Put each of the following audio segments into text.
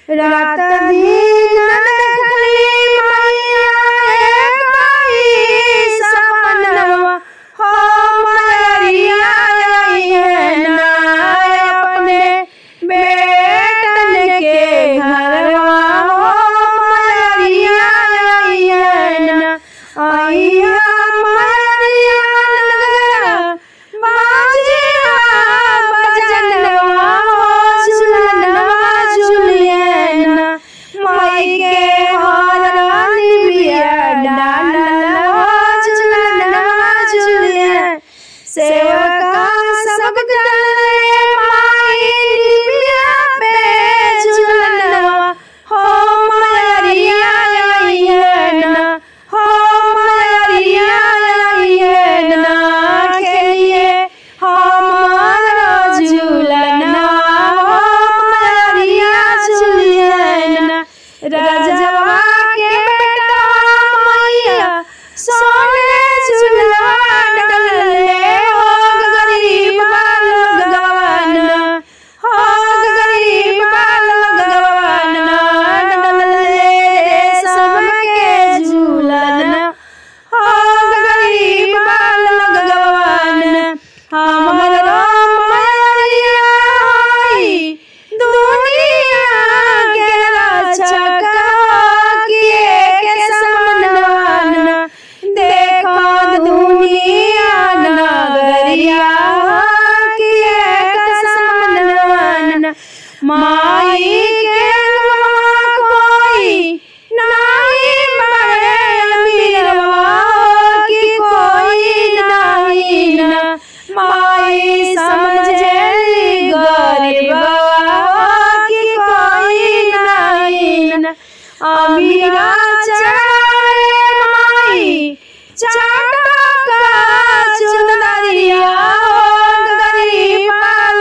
रात दिन देखली मैया कई सपनवा हो मैया ना अपने बेटन के घरवा हो मैया ना मैया बाजिया बजनवा हो झुलनवा झुलियना माई के हरन बिया डालवा झुलनवा झुलियन सेवका सब चले माई बिया पे झुलनवा हो मैया ना हो मैया ना खेलिए हमारा झुलना हो मैया झुलियना राजवा के बेटा मैया सोने झुलवा डलले हो गरीब लगवाना हो गरीब लगवाना डलले सबके झुलना हो गरीब लगवाना हमरो मैया दुनिया के रक्षक किए के समनवाना देखो दुनिया नगरिया किए के समनवाना माई के कोई नहीं मरे मीरवा कि कोई नहीं ना माई समझे गरीबवा कि कोई नहीं ना अमीरा चढ़ाए माई चाटा चुनरिया गरीब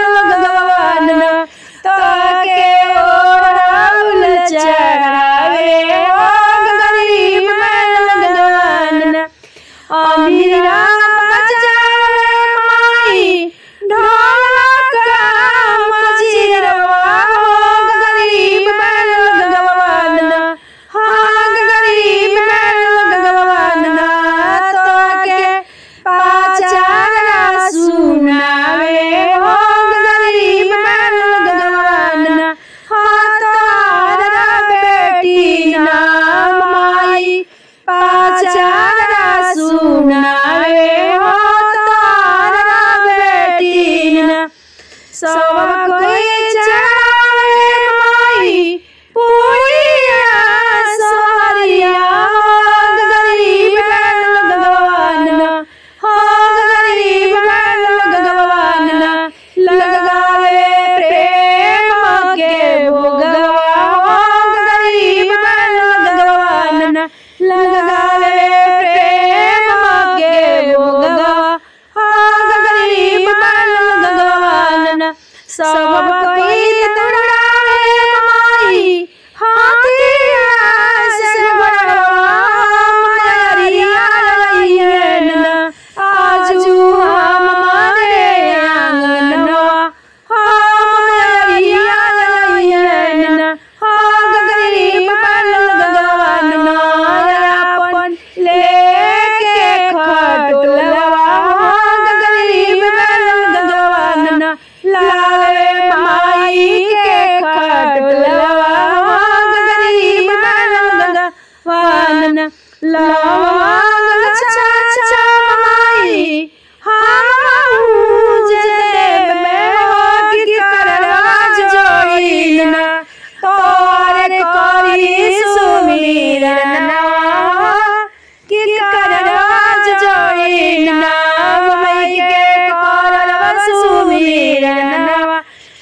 लगवाना तो के ओढ़ौल चढ़ावे हो गरीब लगवाना अमीरा बजावे माई ढोलक मजीरवा हो गरीब लगवाना हाँ गरीब लगवाना तो के पाचारा सुनावे हो गरीब लगवाना हाँ तारा बेटी नाम माई पाचारा सुनावे हो तारा बेटी ना सब कोई चढ़ावे माई पूरिया सोहरिया गरीब लगवाना हो गरीब लगवाना लगावे प्रेम के भोगवा हो गरीब लगवाना लगावे प्रेम के भोगवा हो गरीब लगवाना सब कोई तड़ावे माई हाथिया से बड़वा मैया ना आजू हमारे आंगनवा हो मैया ना हो गरीब लगवाना अपन लेके खटोलवा हो गरीब लगवाना लावे माई के खटोलवा हो गरीब लगवाना लवंग छाछा माई हम देव में हो कि करवा जोड़ीना तोर करी सुमिरना कि करवा जोड़ीना माई के करवा सुमिरना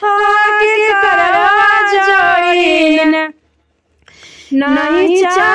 हो कि करवा जोड़ीना नहीं चा